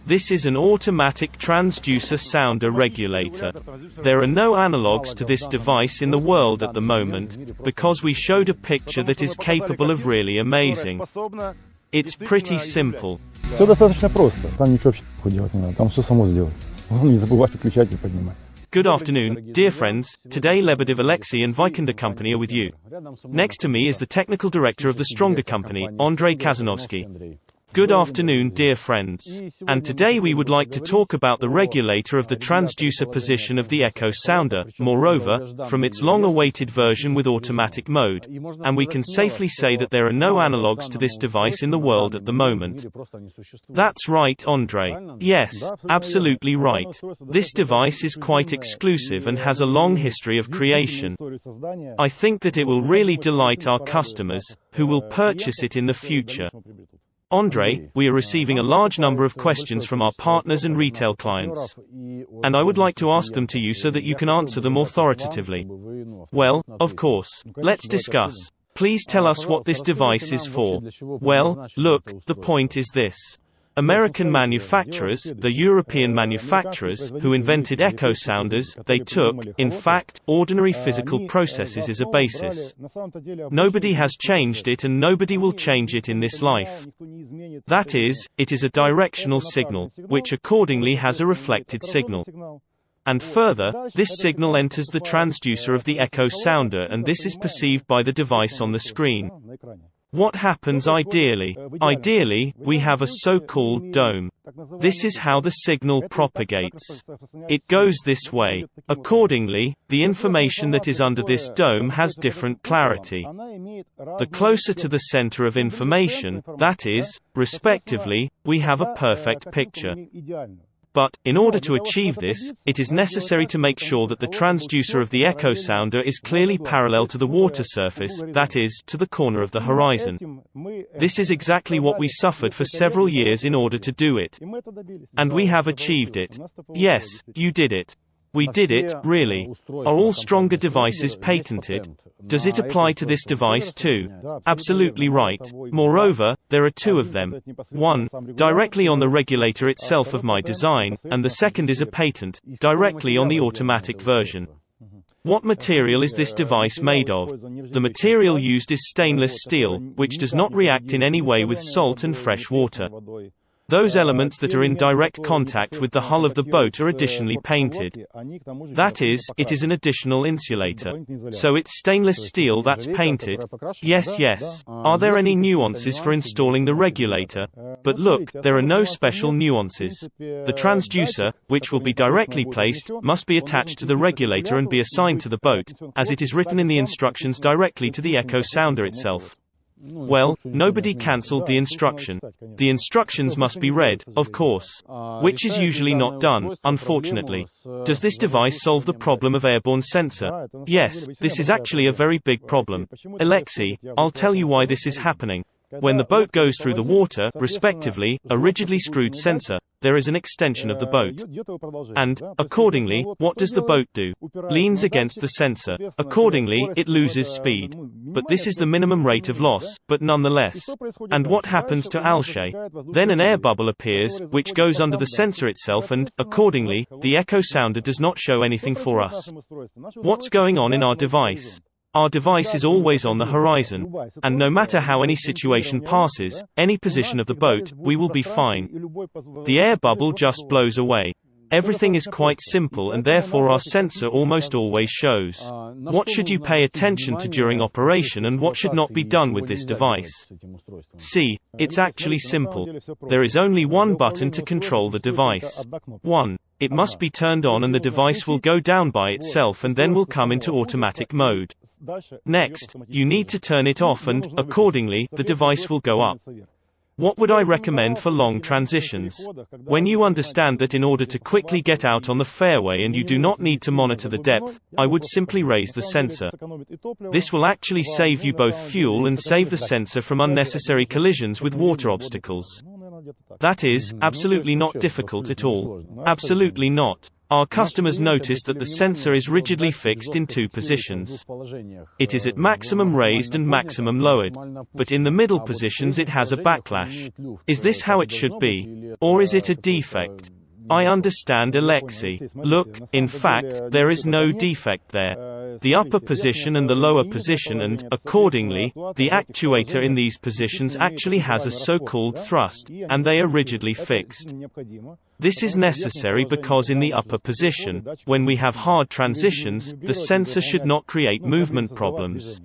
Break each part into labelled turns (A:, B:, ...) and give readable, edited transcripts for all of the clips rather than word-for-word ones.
A: This is an automatic transducer sounder regulator. There are no analogs to this device in the world at the moment, because we showed a picture that is capable of really amazing. It's pretty simple.
B: Все достаточно просто. Там ничего вообще делать не надо. Там все само сделать. Не забывать выключать и поднимать.
A: Good afternoon, dear friends. Today Lebedev Alexei and Vikenda Company are with you. Next to me is the technical director of the Stronger Company, Andrei Kazanovsky. Good afternoon, dear friends. And today we would like to talk about the regulator of the transducer position of the echo sounder, moreover, from its long-awaited version with automatic mode. And we can safely say that there are no analogs to this device in the world at the moment. That's right, Andrei. Yes, absolutely right. This device is quite exclusive and has a long history of creation. I think that it will really delight our customers, who will purchase it in the future. Andrei, we are receiving a large number of questions from our partners and retail clients. And I would like to ask them to you so that you can answer them authoritatively. Well, of course. Let's discuss. Please tell us what this device is for. Well, look, the point is this. American manufacturers, the European manufacturers, who invented echo sounders, they took, in fact, ordinary physical processes as a basis. Nobody has changed it and nobody will change it in this life. That is, it is a directional signal, which accordingly has a reflected signal. And further, this signal enters the transducer of the echo sounder and this is perceived by the device on the screen. What happens ideally? Ideally, we have a so-called dome. This is how the signal propagates. It goes this way. Accordingly, the information that is under this dome has different clarity. The closer to the center of information, that is, respectively, we have a perfect picture. But, in order to achieve this, it is necessary to make sure that the transducer of the echo sounder is clearly parallel to the water surface, that is, to the corner of the horizon. This is exactly what we suffered for several years in order to do it. And we have achieved it. Yes, you did it. We did it, really. Are all Stronger devices patented? Does it apply to this device too? Absolutely right. Moreover, there are two of them. One, directly on the regulator itself of my design, and the second is a patent, directly on the automatic version. What material is this device made of? The material used is stainless steel, which does not react in any way with salt and fresh water. Those elements that are in direct contact with the hull of the boat are additionally painted. That is, it is an additional insulator. So it's stainless steel that's painted? Yes, yes. Are there any nuances for installing the regulator? But look, there are no special nuances. The transducer, which will be directly placed, must be attached to the regulator and be assigned to the boat, as it is written in the instructions directly to the echo sounder itself. Well, nobody cancelled the instruction. The instructions must be read, of course. Which is usually not done, unfortunately. Does this device solve the problem of airborne sensor? Yes, this is actually a very big problem. Alexei, I'll tell you why this is happening. When the boat goes through the water, respectively, a rigidly screwed sensor, there is an extension of the boat. And, accordingly, what does the boat do? Leans against the sensor. Accordingly, it loses speed. But this is the minimum rate of loss, but nonetheless. And what happens to Alshay? Then an air bubble appears, which goes under the sensor itself and, accordingly, the echo sounder does not show anything for us. What's going on in our device? Our device is always on the horizon. And no matter how any situation passes, any position of the boat, we will be fine. The air bubble just blows away. Everything is quite simple and therefore our sensor almost always shows. What should you pay attention to during operation and what should not be done with this device? See, it's actually simple. There is only one button to control the device. 1. It must be turned on and the device will go down by itself and then will come into automatic mode. Next, you need to turn it off and, accordingly, the device will go up. What would I recommend for long transitions? When you understand that in order to quickly get out on the fairway and you do not need to monitor the depth, I would simply raise the sensor. This will actually save you both fuel and save the sensor from unnecessary collisions with water obstacles. That is, absolutely not difficult at all. Absolutely not. Our customers notice that the sensor is rigidly fixed in two positions. It is at maximum raised and maximum lowered. But in the middle positions it has a backlash. Is this how it should be? Or is it a defect? I understand, Alexei. Look, in fact, there is no defect there. The upper position and the lower position and, accordingly, the actuator in these positions actually has a so-called thrust, and they are rigidly fixed. This is necessary because in the upper position, when we have hard transitions, the sensor should not create movement problems.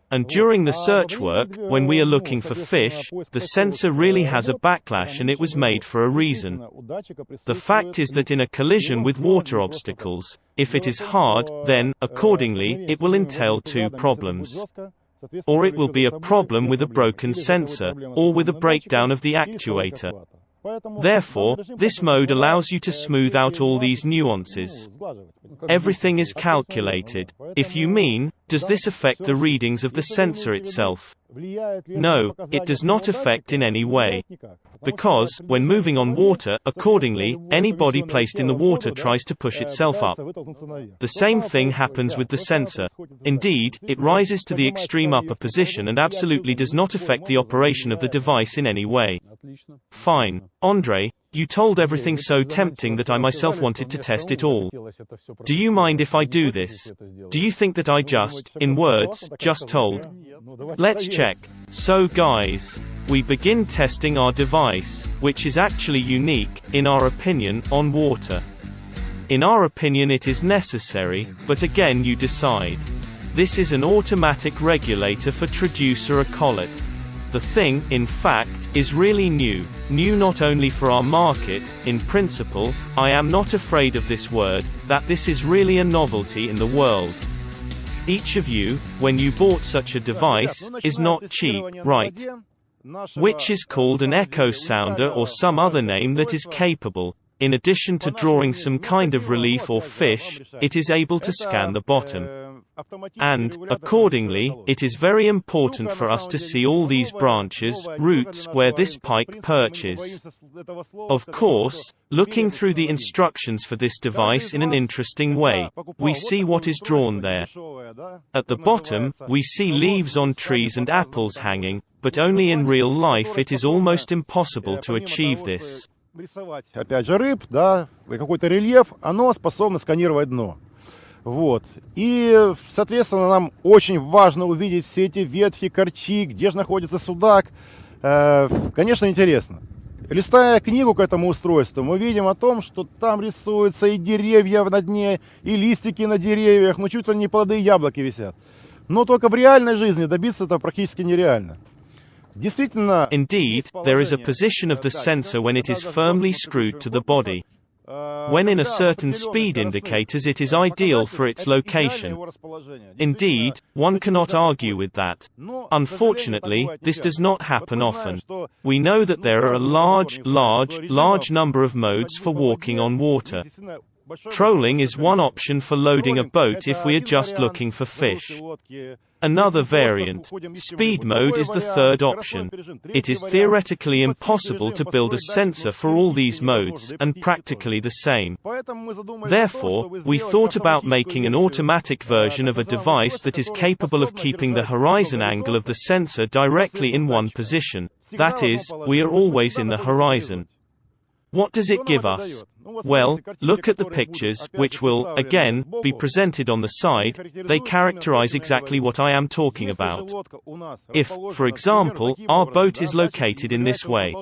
A: And during the search work, when we are looking for fish, the sensor really has a backlash and it was made for a reason. The fact is that in a collision with water obstacles, if it is hard, then, accordingly, it will entail two problems. Or it will be a problem with a broken sensor, or with a breakdown of the actuator. Therefore, this mode allows you to smooth out all these nuances. Everything is calculated. If you mean, does this affect the readings of the sensor itself? No, it does not affect in any way. Because, when moving on water, accordingly, any body placed in the water tries to push itself up. The same thing happens with the sensor. Indeed, it rises to the extreme upper position and absolutely does not affect the operation of the device in any way. Fine. Andrei, you told everything so tempting that I myself wanted to test it all. Do you mind if I do this? Do you think that I just, in words, just told? Let's check. So guys, we begin testing our device, which is actually unique, in our opinion, on water. In our opinion it is necessary, but again you decide. This is an automatic regulator for transducer, a collet. The thing, in fact, is really new. New not only for our market, in principle, I am not afraid of this word, that this is really a novelty in the world. Each of you, when you bought such a device, is not cheap, right? Which is called an echo sounder or some other name that is capable, in addition to drawing some kind of relief or fish, it is able to scan the bottom. And, accordingly, it is very important for us to see all these branches, roots, where this pike perches. Of course, looking through the instructions for this device in an interesting way, we see what is drawn there. At the bottom, we see leaves on trees and apples hanging, but only in real life it is almost impossible to achieve this.
C: Опять же рыб, да, какой-то рельеф, оно способно сканировать дно. Вот. И, соответственно, нам очень важно увидеть все эти ветки, корчи, где же находится судак. Конечно, интересно. Листая книгу к этому устройству, мы видим о том, что там рисуются и деревья на дне, и листики на деревьях, ну чуть ли не плоды и яблоки висят. Но только в реальной жизни добиться этого практически нереально.
A: Indeed, there is a position of the sensor when it is firmly screwed to the body. When in a certain speed indicators it is ideal for its location. Indeed, one cannot argue with that. Unfortunately, this does not happen often. We know that there are a large number of modes for walking on water. Trolling is one option for loading a boat if we are just looking for fish. Another variant, speed mode, is the third option. It is theoretically impossible to build a sensor for all these modes, and practically the same. Therefore, we thought about making an automatic version of a device that is capable of keeping the horizon angle of the sensor directly in one position. That is, we are always in the horizon. What does it give us? Well, look at the pictures, which will, again, be presented on the side. They characterize exactly what I am talking about. If, for example, our boat is located in this way,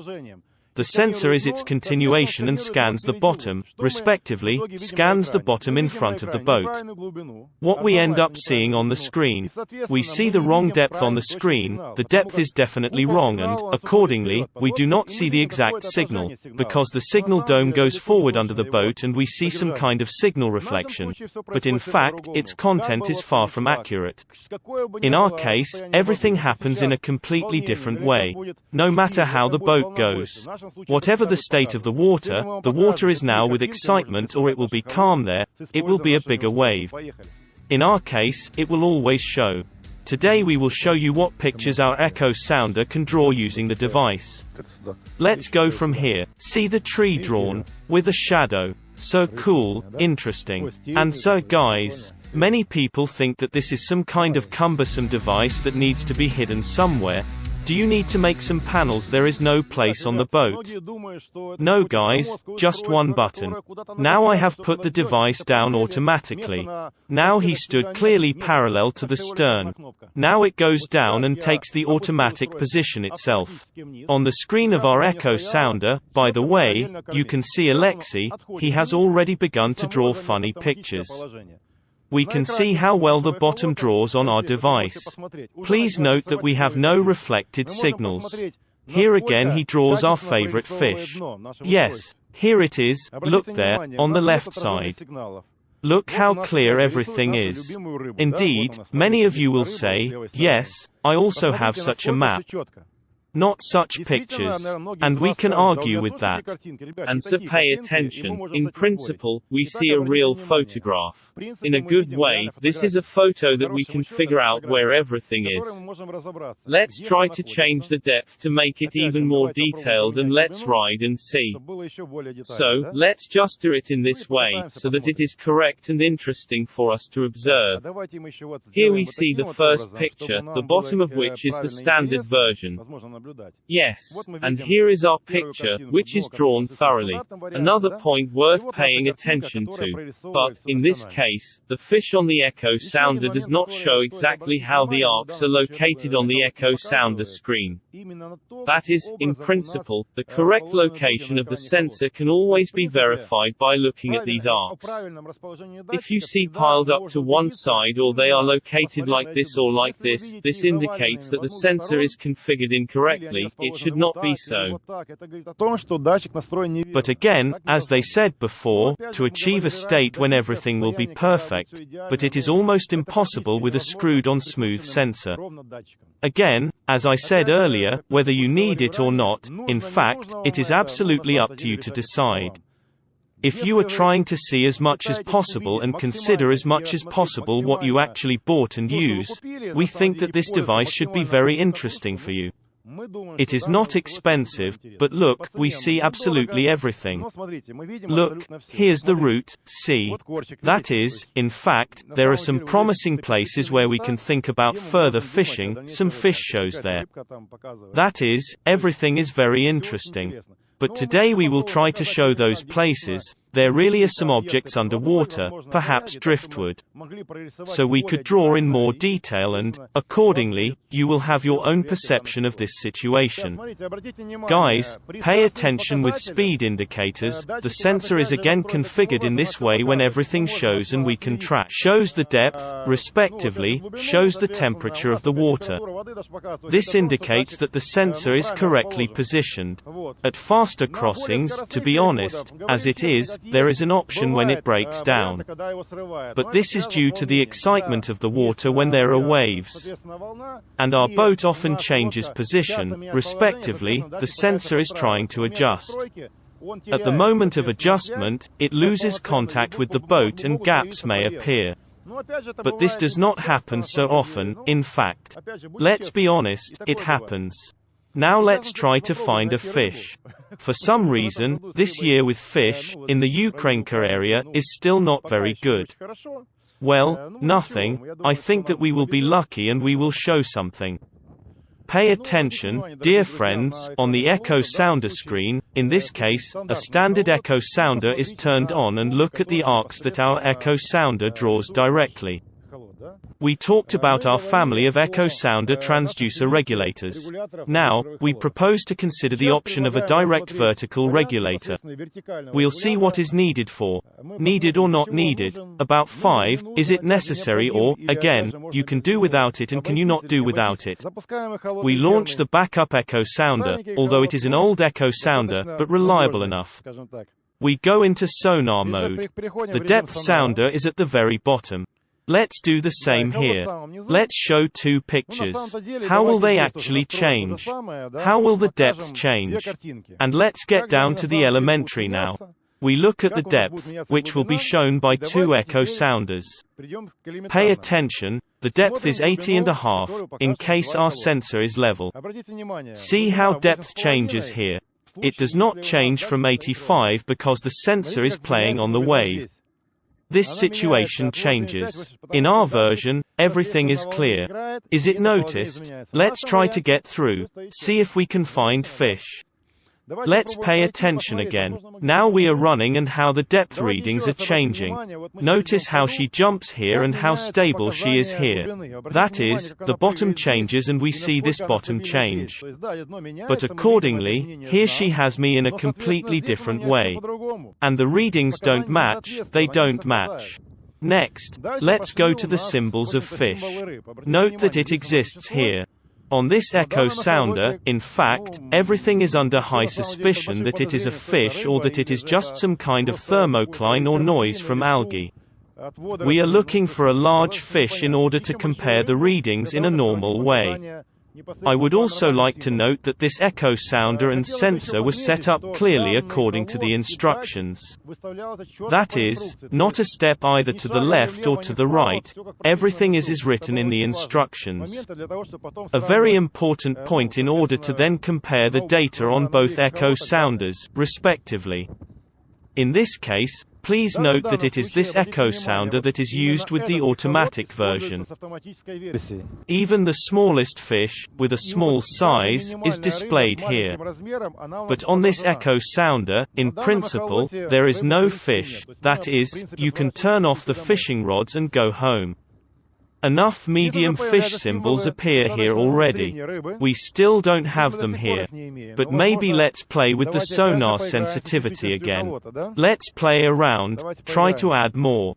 A: the sensor is its continuation and scans the bottom, respectively, scans the bottom in front of the boat. What we end up seeing on the screen, we see the wrong depth on the screen, the depth is definitely wrong and, accordingly, we do not see the exact signal, because the signal dome goes forward under the boat and we see some kind of signal reflection, but in fact, its content is far from accurate. In our case, everything happens in a completely different way, no matter how the boat goes. Whatever the state of the water is now with excitement or it will be calm there, it will be a bigger wave. In our case, it will always show. Today we will show you what pictures our echo sounder can draw using the device. Let's go from here. See the tree drawn, with a shadow. So cool, interesting. And so guys, many people think that this is some kind of cumbersome device that needs to be hidden somewhere. Do you need to make some panels? There is no place on the boat. No guys, just one button. Now I have put the device down automatically. Now he stood clearly parallel to the stern. Now it goes down and takes the automatic position itself. On the screen of our echo sounder, by the way, you can see Alexei, he has already begun to draw funny pictures. We can see how well the bottom draws on our device. Please note that we have no reflected signals. Here again he draws our favorite fish. Yes, here it is, look there, on the left side. Look how clear everything is. Indeed, many of you will say, yes, I also have such a map. Not such pictures. And we can argue with that.
D: And so pay attention. In principle, we see a real photograph. In a good way, this is a photo that we can figure out where everything is. Let's try to change the depth to make it even more detailed, and let's ride and see. So, let's just do it in this way, so that it is correct and interesting for us to observe. Here we see the first picture, the bottom of which is the standard version. Yes, and here is our picture, which is drawn thoroughly. Another point worth paying attention to. But, in this case, the fish on the echo sounder does not show exactly how the arcs are located on the echo sounder screen. That is, in principle, the correct location of the sensor can always be verified by looking at these arcs. If you see piled up to one side or they are located like this or like this, this indicates that the sensor is configured incorrectly. It should not be so.
A: But again, as they said before, to achieve a state when everything will be perfect, but it is almost impossible with a screwed-on smooth sensor. Again, as I said earlier, whether you need it or not, in fact, it is absolutely up to you to decide. If you are trying to see as much as possible and consider as much as possible what you actually bought and use, we think that this device should be very interesting for you. It is not expensive, but look, we see absolutely everything. Look, here's the route, see. That is, in fact, there are some promising places where we can think about further fishing, some fish shows there. That is, everything is very interesting. But today we will try to show those places. There really are some objects underwater, perhaps driftwood. So we could draw in more detail and, accordingly, you will have your own perception of this situation. Guys, pay attention with speed indicators. The sensor is again configured in this way when everything shows and we can track. Shows the depth, respectively, shows the temperature of the water. This indicates that the sensor is correctly positioned. At faster crossings, to be honest, as it is, there is an option when it breaks down. But this is due to the excitement of the water when there are waves. And our boat often changes position, respectively, the sensor is trying to adjust. At the moment of adjustment, it loses contact with the boat and gaps may appear. But this does not happen so often, in fact. Let's be honest, it happens. Now let's try to find a fish. For some reason, this year with fish, in the Ukrainka area, is still not very good. Well, nothing, I think that we will be lucky and we will show something. Pay attention, dear friends, on the echo sounder screen, in this case, a standard echo sounder is turned on and look at the arcs that our echo sounder draws directly. We talked about our family of echo sounder transducer regulators. Now, we propose to consider the option of a direct vertical regulator. We'll see what is needed for. Needed or not needed. About 5, is it necessary or, again, you can do without it and can you not do without it. We launch the backup echo sounder, although it is an old echo sounder, but reliable enough. We go into sonar mode. The depth sounder is at the very bottom. Let's do the same here. Let's show 2 pictures. How will they actually change? How will the depth change? And let's get down to the elementary now. We look at the depth, which will be shown by 2 echo sounders. Pay attention, the depth is 80.5, in case our sensor is level. See how depth changes here. It does not change from 85 because the sensor is playing on the wave. This situation changes. In our version, everything is clear. Is it noticed? Let's try to get through. See if we can find fish. Let's pay attention again. Now we are running and how the depth readings are changing. Notice how she jumps here and how stable she is here. That is, the bottom changes and we see this bottom change. But accordingly, here she has me in a completely different way. And the readings don't match, they don't match. Next, let's go to the symbols of fish. Note that it exists here. On this echo sounder, in fact, everything is under high suspicion that it is a fish or that it is just some kind of thermocline or noise from algae. We are looking for a large fish in order to compare the readings in a normal way. I would also like to note that this echo sounder and sensor was set up clearly according to the instructions. That is, not a step either to the left or to the right, everything is written in the instructions. A very important point in order to then compare the data on both echo sounders, respectively. In this case, please note that it is this echo sounder that is used with the automatic version. Even the smallest fish, with a small size, is displayed here. But on this echo sounder, in principle, there is no fish, that is, you can turn off the fishing rods and go home. Enough medium fish symbols appear here already. We still don't have them here. But maybe let's play with the sonar sensitivity again. Let's play around, try to add more.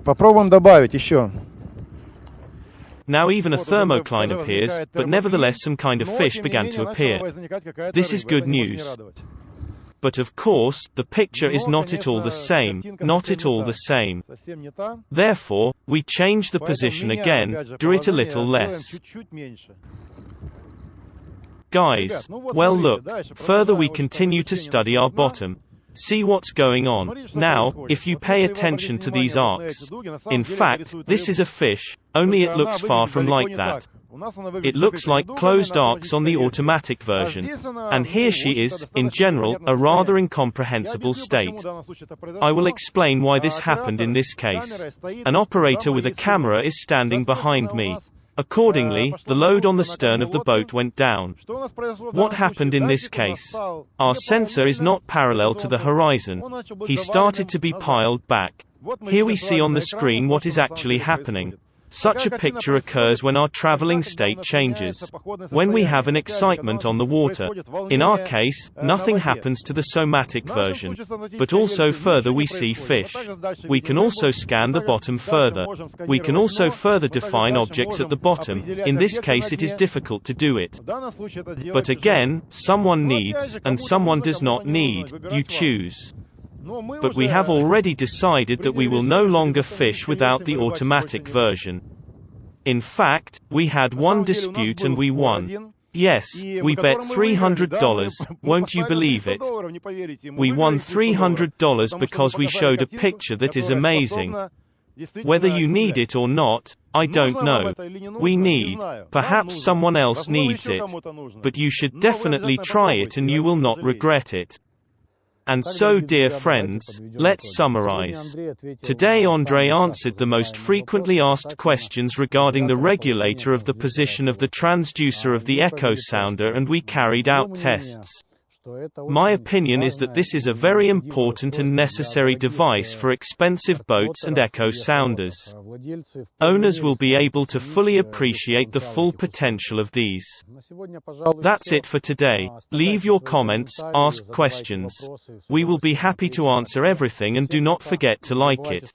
C: Попробуем добавить еще.
A: Now even a thermocline appears, but nevertheless some kind of fish began to appear. This is good news. But of course, the picture is not at all the same, not at all the same. Therefore, we change the position again, do it a little less. Guys, well look, further we continue to study our bottom. See what's going on. Now, if you pay attention to these arcs. In fact, this is a fish, only it looks far from like that. It looks like closed arcs on the automatic version. And here she is, in general, a rather incomprehensible state. I will explain why this happened in this case. An operator with a camera is standing behind me. Accordingly, the load on the stern of the boat went down. What happened in this case? Our sensor is not parallel to the horizon. He started to be piled back. Here we see on the screen what is actually happening. Such a picture occurs when our traveling state changes. When we have an excitement on the water. In our case, nothing happens to the somatic version. But also further we see fish. We can also scan the bottom further. We can also further define objects at the bottom. In this case it is difficult to do it. But again, someone needs, and someone does not need, you choose. But we have already decided that we will no longer fish without the automatic version. In fact, we had one dispute and we won. Yes, we bet $300, won't you believe it? We won $300 because we showed a picture that is amazing. Whether you need it or not, I don't know. We need. Perhaps someone else needs it. But you should definitely try it and you will not regret it. And so, dear friends, let's summarize. Today Andre answered the most frequently asked questions regarding the regulator of the position of the transducer of the echo sounder, and we carried out tests. My opinion is that this is a very important and necessary device for expensive boats and echo sounders. Owners will be able to fully appreciate the full potential of these. That's it for today. Leave your comments, ask questions. We will be happy to answer everything, and do not forget to like it.